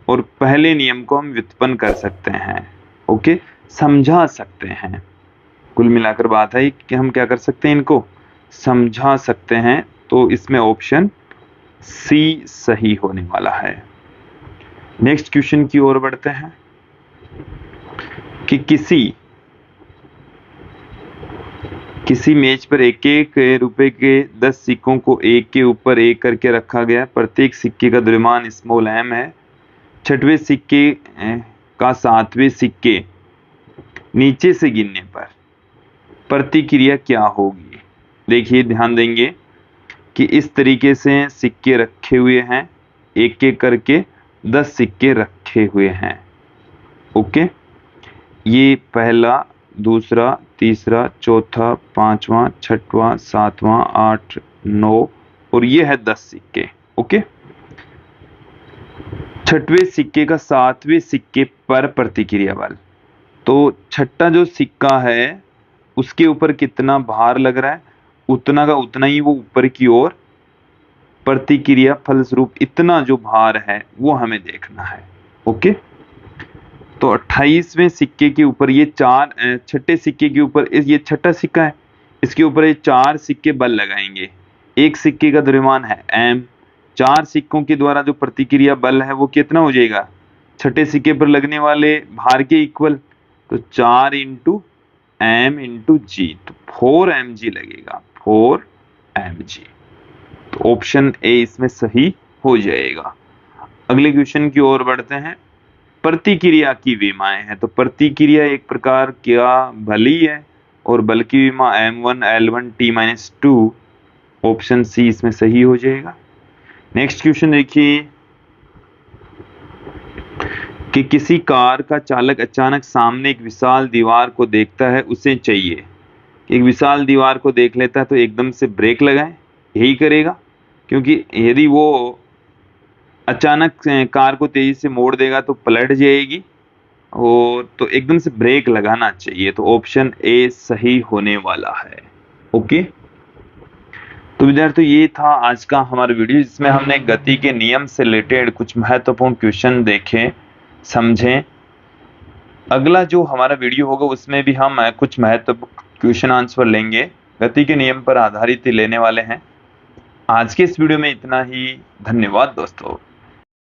और पहले नियम को हम व्युत्पन्न कर सकते हैं। ओके, समझा सकते हैं। कुल मिलाकर बात है कि हम क्या कर सकते हैं, इनको समझा सकते हैं। तो इसमें ऑप्शन सी सही होने वाला है। नेक्स्ट क्वेश्चन की ओर बढ़ते हैं कि किसी मेज पर एक एक रुपए के 10 सिक्कों को एक के ऊपर एक करके रखा गया। प्रत्येक सिक्के का द्रव्यमान स्मॉल m है। छठवें सिक्के का सातवें सिक्के नीचे से गिनने पर प्रतिक्रिया क्या होगी? देखिए ध्यान देंगे कि इस तरीके से सिक्के रखे हुए हैं, एक एक करके 10 सिक्के रखे हुए हैं। ओके, ये पहला, दूसरा, तीसरा, चौथा, पांचवा, छठवां, सातवां, 8, 9 और ये है 10 सिक्के। ओके, छठवें सिक्के का सातवें सिक्के पर प्रतिक्रिया बल, तो छठा जो सिक्का है उसके ऊपर कितना भार लग रहा है, उतना का उतना ही वो ऊपर की ओर प्रतिक्रिया फलस्वरूप इतना जो भार है वो हमें देखना है। ओके, तो 28वें सिक्के के ऊपर ये छठे सिक्के के ऊपर ये छठा सिक्का है, इसके ऊपर ये 4 सिक्के बल लगाएंगे। एक सिक्के का द्रव्यमान है m, 4 सिक्कों के द्वारा जो प्रतिक्रिया बल है वो कितना हो जाएगा, छठे सिक्के पर लगने वाले भार के इक्वल, तो 4 इंटू m इंटू जी, तो 4 mg लगेगा, 4 mg। तो ऑप्शन ए इसमें सही हो जाएगा। अगले क्वेश्चन की ओर बढ़ते हैं। प्रतिक्रिया की विमाएं हैं, तो प्रतिक्रिया एक प्रकार क्या बल ही है और बल की विमा m1 l1 t-2, option C इसमें सही हो जाएगा। नेक्स्ट क्वेश्चन देखिए कि किसी कार का चालक अचानक सामने एक विशाल दीवार को देखता है, उसे चाहिए कि एक विशाल दीवार को देख लेता है तो एकदम से ब्रेक लगाए, यही करेगा, क्योंकि यदि वो अचानक कार को तेजी से मोड़ देगा तो पलट जाएगी, और तो एकदम से ब्रेक लगाना चाहिए, तो ऑप्शन ए सही होने वाला है। ओके, तो विद्यार्थियों ये था आज का हमारा वीडियो, जिसमें हमने गति के नियम से रिलेटेड कुछ महत्वपूर्ण क्वेश्चन देखे, समझे। अगला जो हमारा वीडियो होगा उसमें भी हम कुछ महत्वपूर्ण क्वेश्चन आंसर लेंगे, गति के नियम पर आधारित ही लेने वाले हैं। आज के इस वीडियो में इतना ही। धन्यवाद दोस्तों।